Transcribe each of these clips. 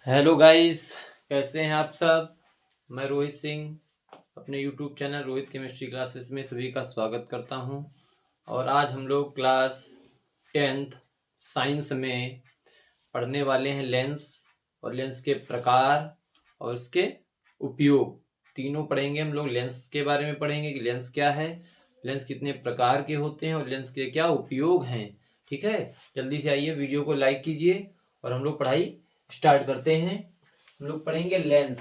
Hello guys, कैसे हैं आप सब। मैं रोहित सिंह अपने YouTube channel Rohit chemistry classes में सभी का स्वागत करता हूं। और आज हम लोग क्लास 10th साइंस में पढ़ने वाले हैं लेंस और लेंस के प्रकार और इसके उपयोग। तीनों पढ़ेंगे हम लोग। लेंस के बारे में पढ़ेंगे कि लेंस क्या है, लेंस कितने प्रकार के होते हैं और लेंस के क्या उपयोग हैं। ठीक है, जल्दी से आइए, वीडियो को लाइक कीजिए और हम लोग पढ़ाई स्टार्ट करते हैं। हम लोग पढ़ेंगे लेंस।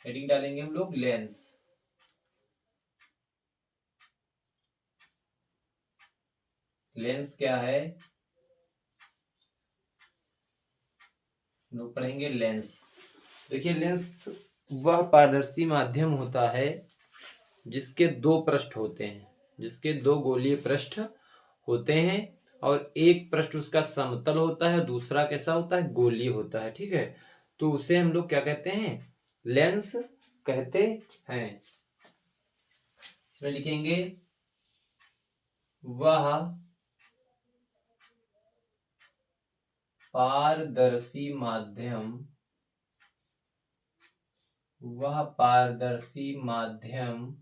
हेडिंग डालेंगे हम लोग लेंस। लेंस क्या है, हम लोग पढ़ेंगे लेंस। देखिए, लेंस वह पारदर्शी माध्यम होता है जिसके दो पृष्ठ होते हैं, जिसके दो गोलीय पृष्ठ होते हैं और एक पृष्ठ उसका समतल होता है, दूसरा कैसा होता है, गोलीय होता है। ठीक है, तो उसे हम लोग क्या कहते हैं, लेंस कहते हैं। इसमें लिखेंगे वह पारदर्शी माध्यम, वह पारदर्शी माध्यम,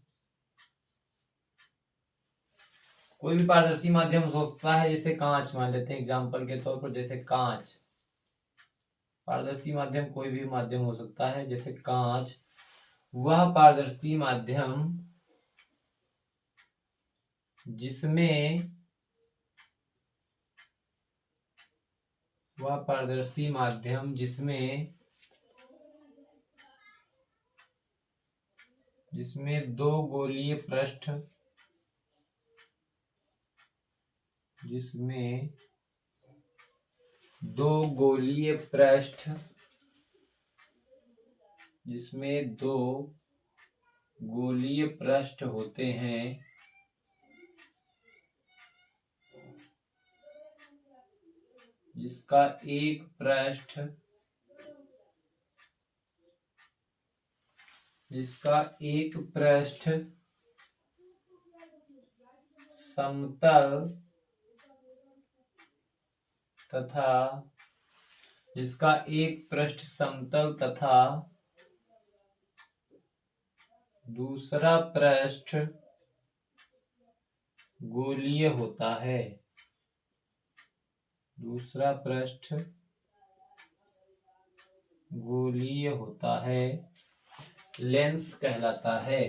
कोई भी पारदर्शी माध्यम हो सकता है। जैसे कांच मान लेते हैं एग्जांपल के तौर पर, जैसे कांच पारदर्शी माध्यम कोई भी माध्यम हो सकता है, जैसे कांच। वह पारदर्शी माध्यम जिसमें, वह पारदर्शी माध्यम जिसमें जिसमें दो गोलीय पृष्ठ, जिसमें दो गोलीय पृष्ठ, जिसमें दो गोलीय पृष्ठ होते हैं, जिसका एक पृष्ठ, जिसका एक पृष्ठ समतल तथा, जिसका एक पृष्ठ समतल तथा दूसरा पृष्ठ गोलीय होता है, दूसरा पृष्ठ गोलीय होता है, लेंस कहलाता है।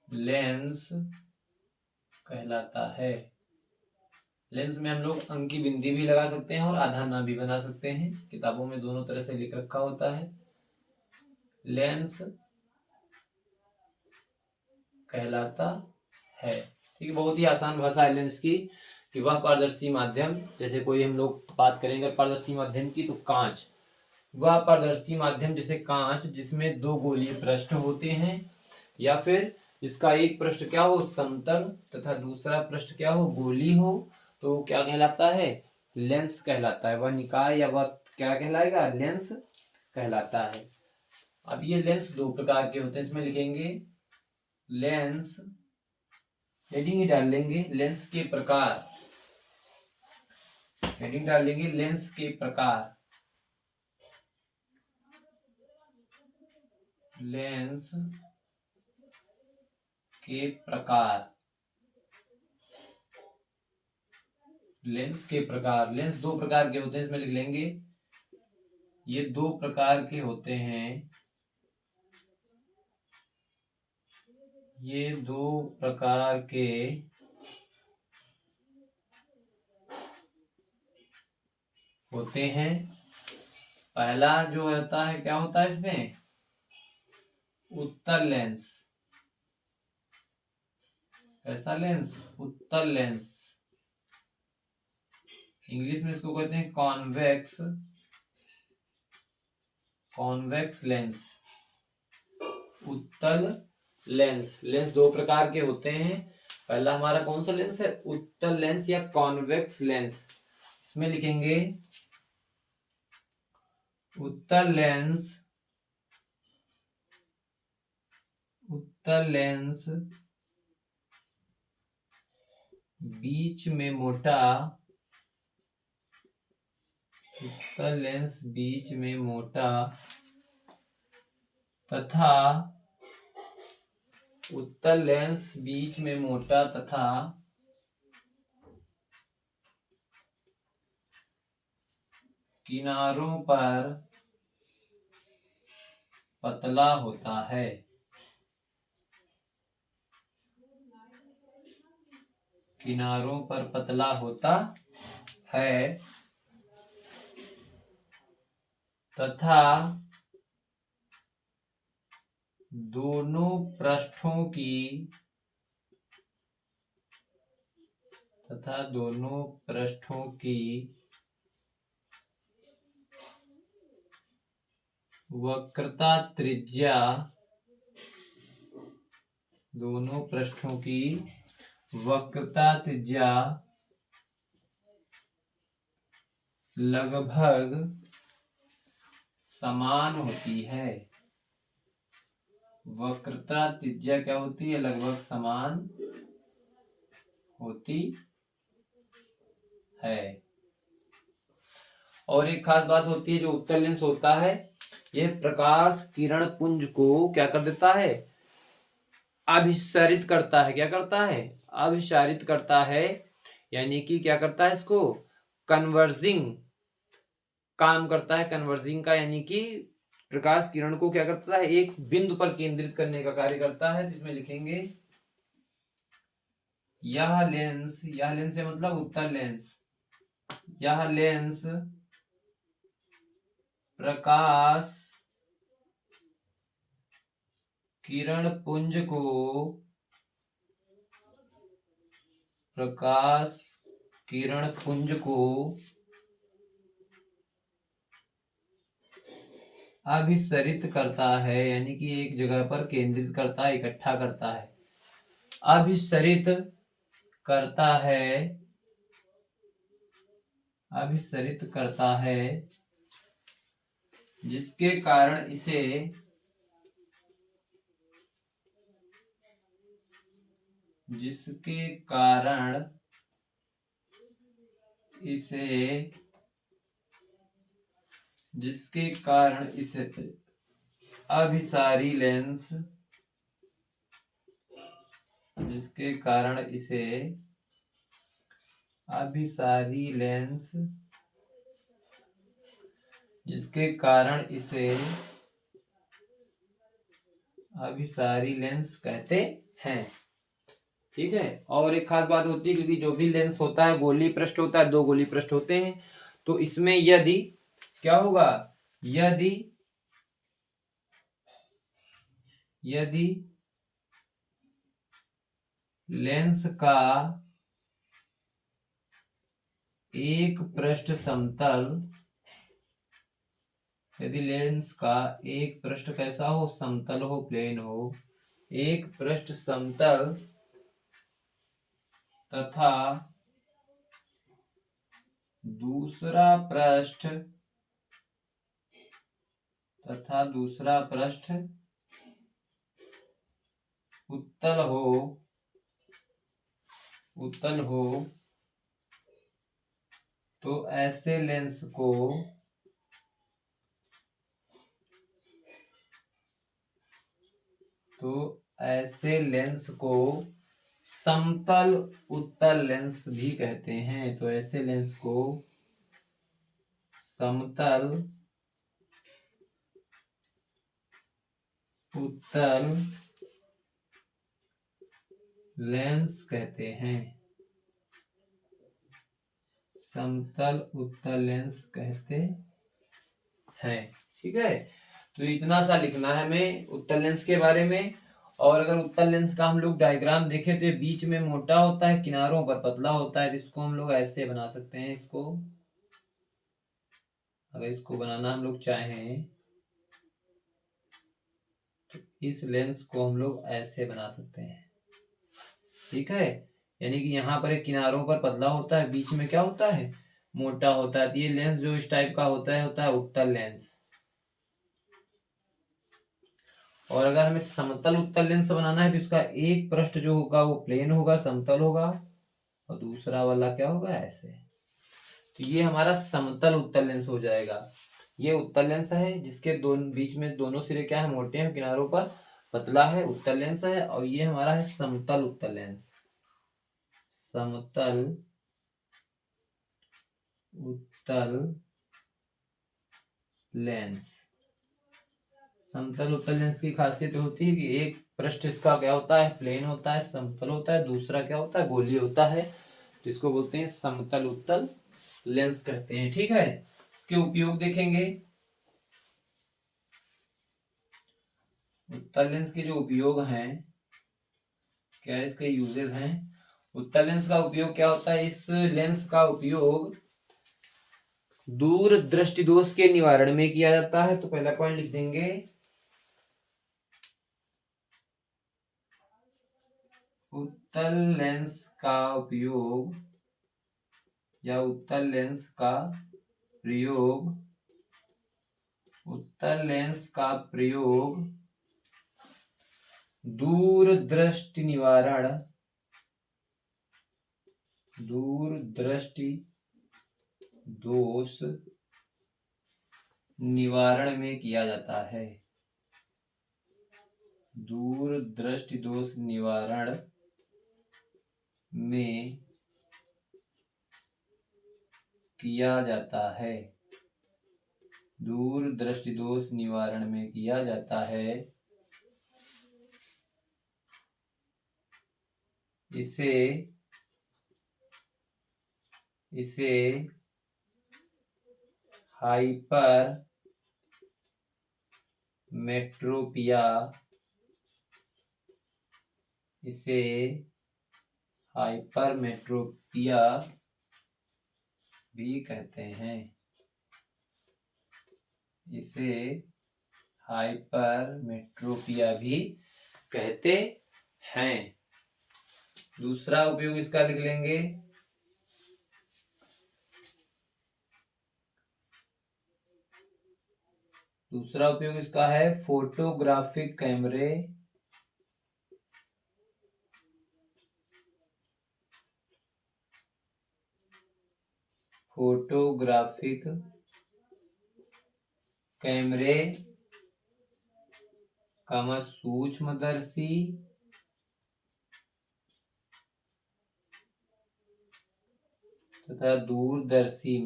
लेंस कहलाता है। लेंस में हम लोग अंक की बिंदी भी लगा सकते हैं और आधा नाम भी बना सकते हैं। किताबों में दोनों तरह से लिख रखा होता है। लेंस कहलाता है। ठीक है, बहुत ही आसान भाषा है लेंस की, कि वह पारदर्शी माध्यम, जैसे कोई हम लोग बात करेंगे पारदर्शी माध्यम की तो कांच, वह पारदर्शी माध्यम जैसे कांच जिसमें दो गोलीय पृष्ठ होते हैं, या फिर इसका एक पृष्ठ क्या हो, समतल तथा दूसरा पृष्ठ क्या हो, गोली हो, तो क्या कहलाता है, लेंस कहलाता है। वह निकाय या वह क्या कहलाएगा, लेंस कहलाता है। अब ये लेंस दो प्रकार के होते हैं। इसमें लिखेंगे लेंस, हेडिंग ही डाल लेंगे लेंस के प्रकार, हेडिंग डाल लेंगे लेंस के प्रकार। लेंस के प्रकार, लेंस के प्रकार। लेंस दो प्रकार के होते हैं, इसमें लिख लेंगे ये दो प्रकार के होते हैं, ये दो प्रकार के होते हैं। पहला जो होता है, क्या होता है इसमें, उत्तल लेंस। कैसा लेंस, उत्तल लेंस। इंग्लिश में इसको कहते हैं कॉन्वेक्स, कॉन्वेक्स लेंस, उत्तल लेंस। लेंस दो प्रकार के होते हैं। पहला हमारा कौन सा लेंस है, उत्तल लेंस या कॉन्वेक्स लेंस। इसमें लिखेंगे उत्तल लेंस, उत्तल लेंस बीच में मोटा, उत्तल लेंस बीच में मोटा तथा उत्तल लेंस बीच में मोटा तथा किनारों पर पतला होता है। किनारों पर पतला होता है तथा दोनों पृष्ठों की वक्रता त्रिज्या लगभग समान होती है। वक्रता त्रिज्या क्या होती है? लगभग समान होती है। और एक खास बात होती है, जो उत्तल लेंस होता है यह प्रकाश किरण पुंज को क्या कर देता है? अभिसारित करता है। क्या करता है? अभिसारित करता है, यानी कि क्या करता है? इसको कन्वर्जिंग काम करता है। कन्वर्जिंग का यानी कि प्रकाश किरण को क्या करता है? एक बिंदु पर केंद्रित करने का कार्य करता है। जिसमें लिखेंगे यह लेंस है मतलब उत्तल लेंस। यह लेंस प्रकाश किरण पुंज को अभिसरित करता है, यानी कि एक जगह पर केंद्रित करता है, इकट्ठा करता है। अभिसरित करता है जिसके कारण इसे अभिसारी लेंस कहते हैं। ठीक है। और एक खास बात होती है, क्योंकि जो भी लेंस होता है गोली पृष्ठ होता है, 2 गोली पृष्ठ होते हैं, तो इसमें यदि क्या होगा? यदि लेंस का एक पृष्ठ कैसा हो? समतल हो, प्लेन हो। एक पृष्ठ समतल तथा दूसरा पृष्ठ उत्तल हो तो ऐसे लेंस को समतल उत्तल लेंस भी कहते हैं। तो ऐसे लेंस को समतल उत्तल लेंस कहते हैं। समतल उत्तल लेंस कहते हैं। ठीक है। तो इतना सा लिखना है हमें उत्तल लेंस के बारे में। और अगर उत्तल लेंस का हम लोग डायग्राम देखें तो ये बीच में मोटा होता है, किनारों पर पतला होता है। इसको हम लोग ऐसे बना सकते हैं। इसको अगर इसको बनाना हम लोग चाहें तो इस लेंस को हम लोग ऐसे बना सकते हैं। ठीक है। यानी कि यहाँ पर एक किनारों पर पतला होता है, बीच में क्या होता है? मोटा होता है। तो ये लेंस जो इस टाइप का होता है उत्तल लेंस। और अगर हमें समतल उत्तल लेंस बनाना है तो इसका एक पृष्ठ जो होगा वो प्लेन होगा, समतल होगा, और दूसरा वाला क्या होगा? ऐसे। तो ये हमारा समतल उत्तल लेंस हो जाएगा। ये उत्तल लेंस है जिसके बीच में दोनों सिरे क्या है, मोटे हैं, किनारों पर पतला है, उत्तल लेंस है। और ये हमारा है समतल उत्तल लेंस, समतल उत्तल लेंस। समतल उत्तल लेंस की खासियत होती है कि एक पृष्ठ इसका क्या होता है, प्लेन होता है, समतल होता है, दूसरा क्या होता है, गोलीय होता है, तो इसको बोलते हैं समतल उत्तल लेंस कहते हैं। ठीक है, इसके उपयोग देखेंगे। उत्तल लेंस के जो उपयोग हैं, क्या इसके यूजेस हैं। उत्तल लेंस का उपयोग क्या होता है, इस लेंस का उपयोग दूर दृष्टि दोष के निवारण में किया जाता है। तो पहला पॉइंट लिख देंगे, उत्तल लेंस का उपयोग या उत्तल लेंस का प्रयोग, उत्तल लेंस का प्रयोग दूर दृष्टि निवारण, दूर दृष्टि दोष निवारण में किया जाता है। दूर दृष्टि दोष निवारण में किया जाता है, दूर दृष्टि दोष निवारण में किया जाता है। इसे हाइपर मेट्रोपिया, इसे हाइपर मेट्रोपिया भी कहते हैं, इसे हाइपर मेट्रोपिया भी कहते हैं। दूसरा उपयोग इसका लिख लेंगे, दूसरा उपयोग इसका है फोटोग्राफिक कैमरे, फोटोग्राफिक कैमरे का सूक्ष्मदर्शी तथा दूरदर्शी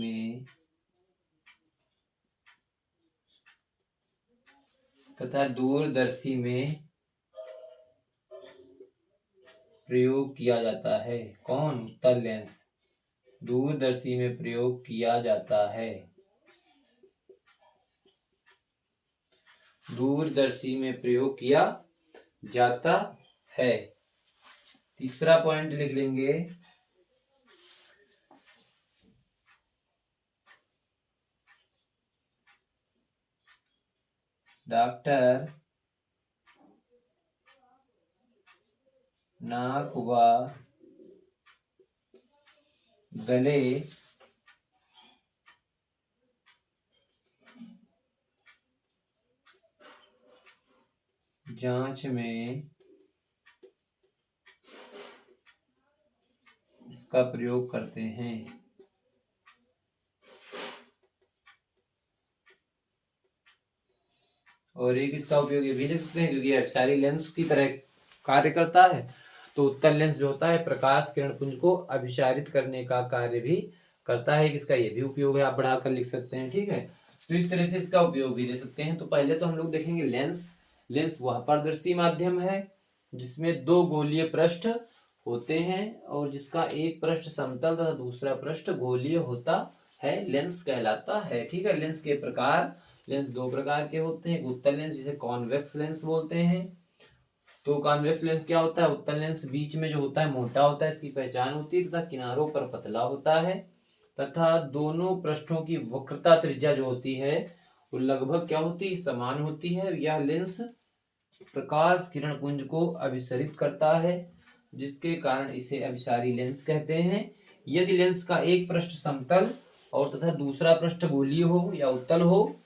में प्रयोग किया जाता है। कौन, उत्तल लेंस दूरदर्शी में प्रयोग किया जाता है, दूरदर्शी में प्रयोग किया जाता है। तीसरा पॉइंट लिख लेंगे, डॉक्टर नाक व गले जांच में इसका प्रयोग करते हैं। और एक इसका उपयोग ये भी लिख सकते हैं क्योंकि अभिसारी लेंस की तरह कार्य करता है, तो उत्तल लेंस जो होता है प्रकाश किरण पुंज को अभिसारित करने का कार्य भी करता है, इसका ये भी उपयोग है, आप बढ़ाकर लिख सकते हैं। ठीक है, तो इस तरह से इसका उपयोग भी दे सकते हैं। तो पहले तो हम लोग देखेंगे लेंस। लेंस वह पारदर्शी माध्यम है जिसमें दो गोलीय पृष्ठ होते हैं और जिसका एक पृष्ठ समतल तथा दूसरा पृष्ठ गोलीय होता है, लेंस कहलाता है। ठीक है, लेंस के प्रकार, लेंस दो प्रकार के होते हैं, उत्तल लेंस जिसे कॉन्वेक्स लेंस बोलते हैं। तो कॉन्वेक्स लेंस क्या होता है, उत्तल लेंस बीच में जो होता है मोटा होता है, इसकी पहचान होती है, तथा किनारों पर पतला होता है, तथा दोनों पृष्ठों की वक्रता त्रिज्या जो होती है वो लगभग क्या होती है, समान होती है। यह लेंस प्रकाश किरण पुंज को अभिसरित करता है जिसके कारण इसे अभिसारी लेंस कहते हैं। यदि लेंस का एक पृष्ठ समतल और तथा दूसरा पृष्ठ गोलीय हो या उत्तल हो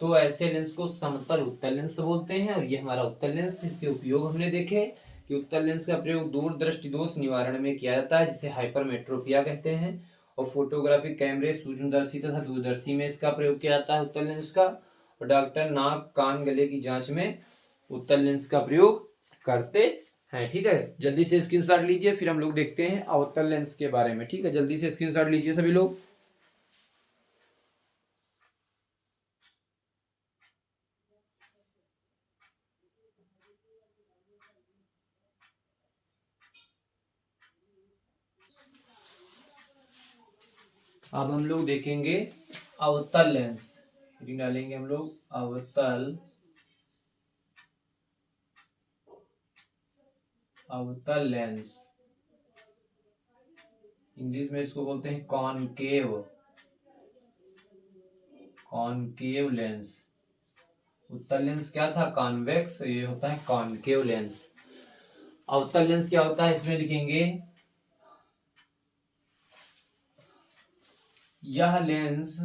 तो ऐसे लेंस को समतल उत्तल लेंस बोलते हैं। और ये हमारा उत्तल लेंस, इसके उपयोग हमने देखे कि उत्तल लेंस का प्रयोग दूर दृष्टि दोष निवारण में किया जाता है जिसे हाइपरमेट्रोपिया कहते हैं। और फोटोग्राफिक कैमरे, सूक्ष्मदर्शी तथा दूरदर्शी में इसका प्रयोग किया जाता है उत्तल लेंस का। और डॉक्टर नाक, कान, गले की जांच में उत्तल लेंस का प्रयोग करते हैं। ठीक है, जल्दी से स्क्रीनशॉट लीजिए, फिर हम लोग देखते हैं अवतल लेंस के बारे में। ठीक है, जल्दी से स्क्रीनशॉट लीजिए सभी लोग। अब हम लोग देखेंगे अवतल लेंस। हेडिंग डालेंगे हम लोग अवतल लेंस। इंग्लिश में इसको बोलते हैं कॉनकेव लेंस। उत्तल लेंस क्या था? कॉन्वेक्स, ये होता है कॉनकेव लेंस। अवतल लेंस क्या होता है इसमें लिखेंगे, यह लेंस,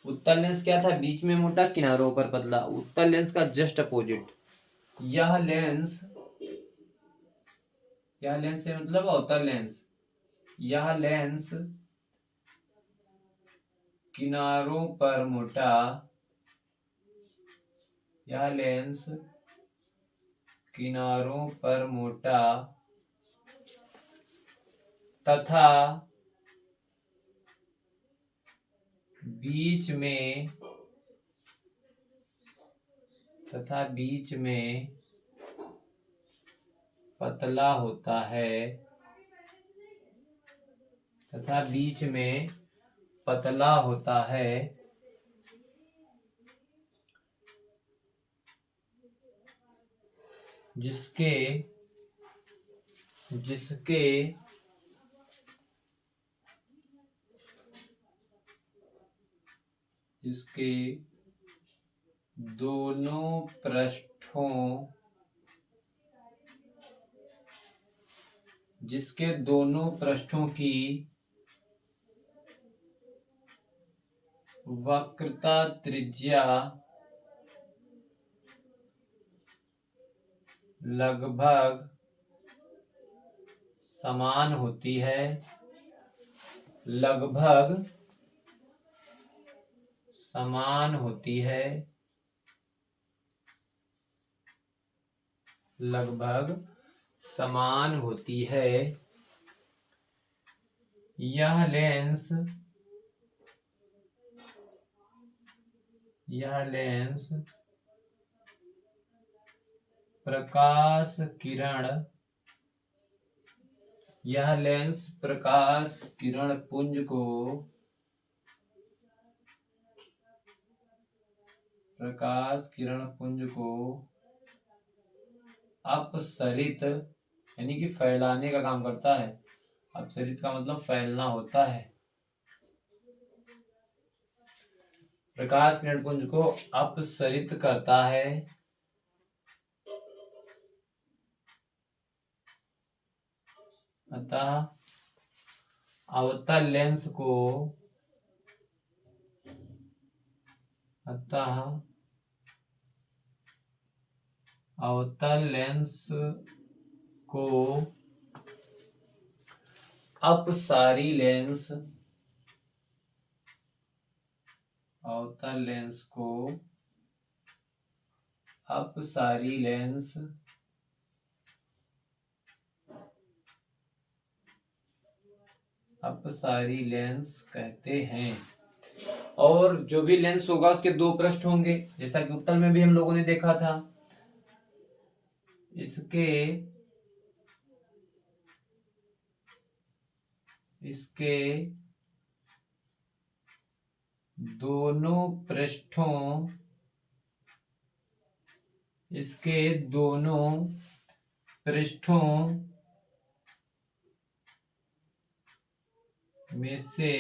उत्तल लेंस क्या था? बीच में मोटा, किनारों पर पतला। उत्तल लेंस का जस्ट अपोजिट। यह लेंस से मतलब अवतल लेंस। यह लेंस किनारों पर मोटा, यह लेंस किनारों पर मोटा तथा बीच में पतला होता है, जिसके दोनों पृष्ठों की वक्रता त्रिज्या लगभग समान होती है, यह लेंस प्रकाश किरण पुंज को अपसरित यानी कि फैलाने का काम करता है। अपसरित का मतलब फैलना होता है। प्रकाश किरण पुंज को अपसरित करता है, अतः अवतल लेंस को अपसारी लेंस कहते हैं। और जो भी लेंस होगा उसके दो पृष्ठ होंगे, जैसा कि उत्तल में भी हम लोगों ने देखा था। इसके दोनों पृष्ठों में से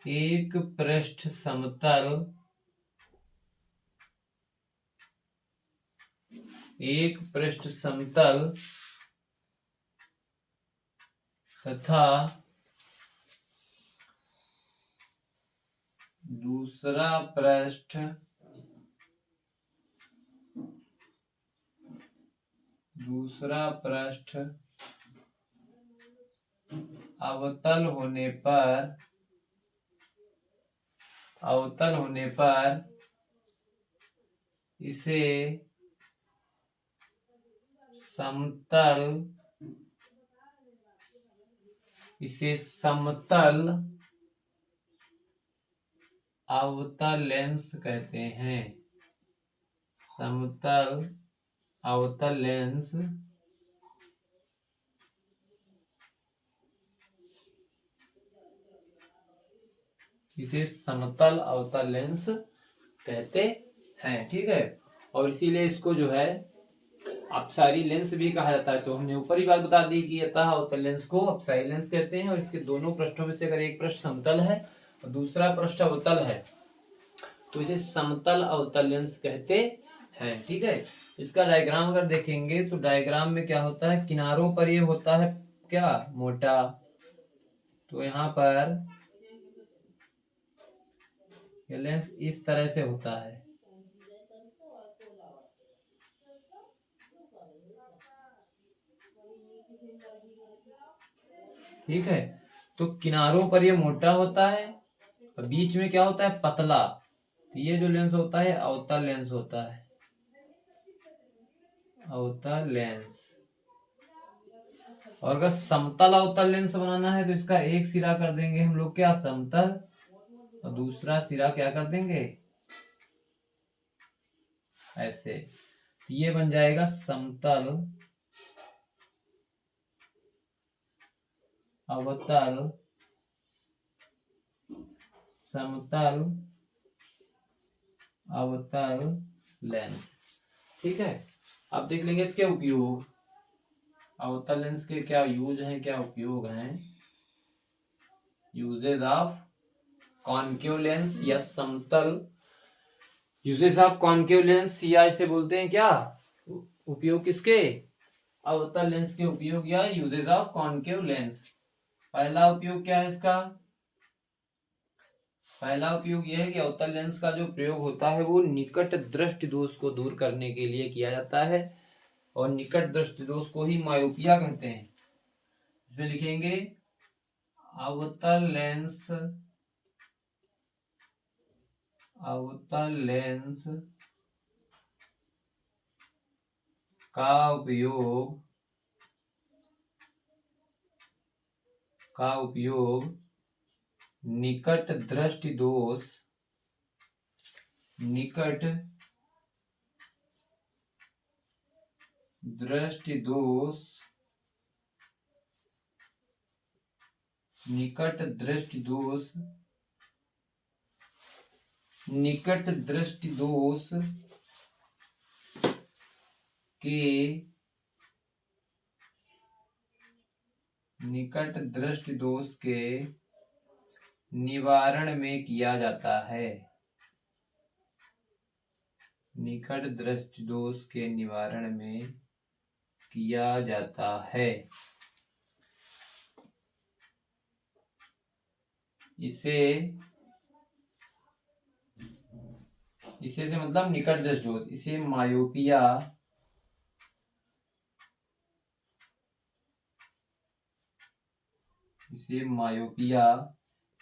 एक पृष्ठ समतल तथा दूसरा पृष्ठ अवतल होने पर इसे समतल अवतल लेंस कहते हैं। समतल अवतल लेंस इसे समतल अवतल लेंस कहते हैं। ठीक है, और इसीलिए इसको जो है अपसारी लेंस भी कहा जाता है। तो हमने ऊपर ही बात बता दी कि अतः अवतल लेंस को अपसारी लेंस कहते हैं, और इसके दोनों पृष्ठों में से अगर एक पृष्ठ समतल है और दूसरा पृष्ठ अवतल है तो इसे समतल अवतल लेंस कहते हैं। ठीक है, इसका डायग्राम अगर देखेंगे तो डायग्राम में क्या होता है, किनारों पर ये होता है क्या, मोटा, तो यहाँ पर ये लेंस इस तरह से होता है। ठीक है, तो किनारों पर ये मोटा होता है और बीच में क्या होता है, पतला। तो ये जो लेंस होता है अवतल लेंस होता है, अवतल लेंस। और अगर समतल अवतल लेंस बनाना है तो इसका एक सिरा कर देंगे हम लोग क्या, समतल, और दूसरा सिरा क्या कर देंगे, ऐसे। तो ये बन जाएगा समतल अवतल, समतल अवतल लेंस। ठीक है, अब देख लेंगे इसके उपयोग। अवतल लेंस के क्या यूज हैं, क्या उपयोग हैं। यूजेज ऑफ कॉनकेव लेंस या समतल, यूजेस ऑफ कॉनकेव लेंस या इसे बोलते हैं क्या, उपयोग किसके, अवतल लेंस के उपयोग या यूजेस ऑफ कॉनकेव लेंस। पहला उपयोग क्या है इसका, पहला उपयोग यह है कि अवतल लेंस का जो प्रयोग होता है वो निकट दृष्टि दोष को दूर करने के लिए किया जाता है, और निकट दृष्टि दोष को ही मायोपिया कहते हैं। इसमें लिखेंगे अवतल लेंस, अवतल लेंस का उपयोग निकट दृष्टि दोष, निकट दृष्टि दोष, निकट दृष्टि दोष, निकट दृष्टि दोष के, निकट दृष्टि दोष के निवारण में किया जाता है। निकट दृष्टि दोष के निवारण में किया जाता है। इसे से मतलब निकट दृष्टि दोष, इसे मायोपिया, इसे मायोपिया,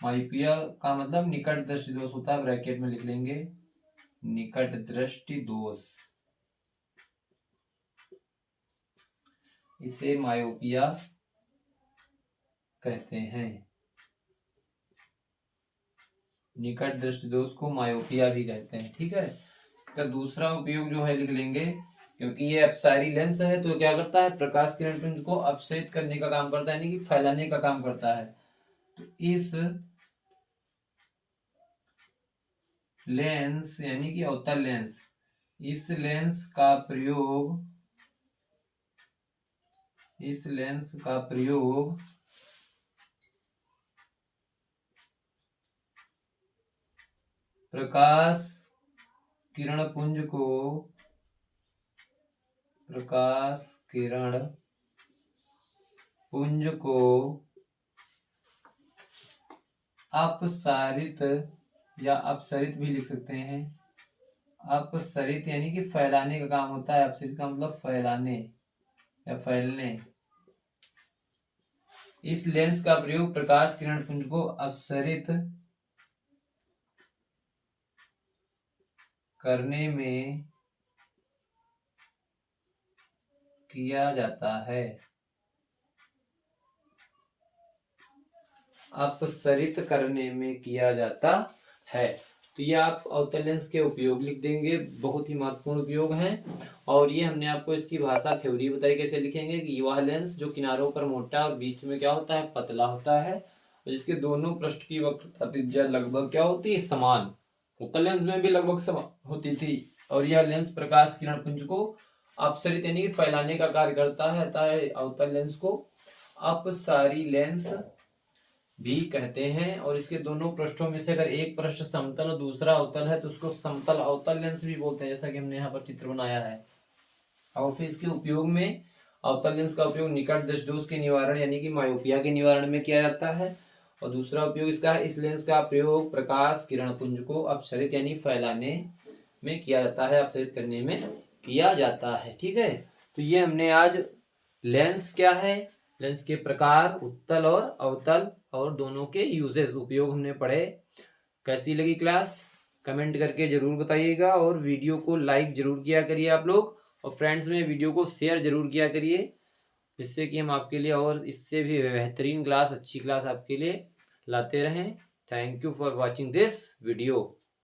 मायोपिया का मतलब निकट दृष्टि दोष होता है, ब्रैकेट में लिख लेंगे निकट दृष्टि दोष, इसे मायोपिया कहते हैं। निकट दृष्टि दोष को मायोपिया भी कहते हैं। ठीक है, इसका दूसरा उपयोग जो है लिख लेंगे, क्योंकि ये अपसारी लेंस है तो क्या करता है, प्रकाश किरण पुंज को अपसरित करने का काम करता है, यानी कि फैलाने का काम करता है। तो इस लेंस यानी कि अवतल लेंस, इस लेंस का प्रयोग, इस लेंस का प्रयोग प्रकाश किरण पुंज को, प्रकाश किरण पुंज को अपसारित या अपसरित भी लिख सकते हैं। अपसरित यानी कि फैलाने का काम होता है, अपसरित का मतलब फैलाने या फैलने, इस लेंस का प्रयोग प्रकाश किरण पुंज को अपसरित करने में किया जाता है। अपसरित करने में किया जाता है। तो ये आप अवतल लेंस के उपयोग लिख देंगे, बहुत ही महत्वपूर्ण उपयोग हैं। और ये हमने आपको इसकी भाषा थ्योरी बताई कैसे लिखेंगे कि वह लेंस जो किनारों पर मोटा और बीच में क्या होता है, पतला होता है, और जिसके दोनों पृष्ठ की वक्रता त्रिज्या लगभग क्या होती है, समान। उत्तल लेंस में भी लगभग समान होती थी। और यह लेंस प्रकाश किरण पुंज को अपसरित यानी कि फैलाने का कार्य करता है, अतः अवतल लेंस को अपसारी लेंस भी कहते हैं। और इसके दोनों पृष्ठों में से अगर एक पृष्ठ समतल और दूसरा अवतल है तो उसको समतल अवतल लेंस भी बोलते हैं, जैसा कि हमने यहाँ पर चित्र बनाया है। और फिर इसके उपयोग में अवतल लेंस का उपयोग निकट दृष्टिदोष के निवारण यानी कि मायोपिया के निवारण में किया जाता है। और दूसरा उपयोग इसका है, इस लेंस का प्रयोग प्रकाश किरण पुंज को अपसरित यानी फैलाने में किया जाता है, अपसरित करने में किया जाता है। ठीक है, तो ये हमने आज लेंस क्या है, लेंस के प्रकार, उत्तल और अवतल और दोनों के यूजेस उपयोग हमने पढ़े। कैसी लगी क्लास कमेंट करके जरूर बताइएगा, और वीडियो को लाइक जरूर किया करिए आप लोग, और फ्रेंड्स में वीडियो को शेयर जरूर किया करिए, जिससे कि हम आपके लिए और इससे भी बेहतरीन क्लास, अच्छी क्लास आपके लिए लाते रहें। Thank you for watching this video.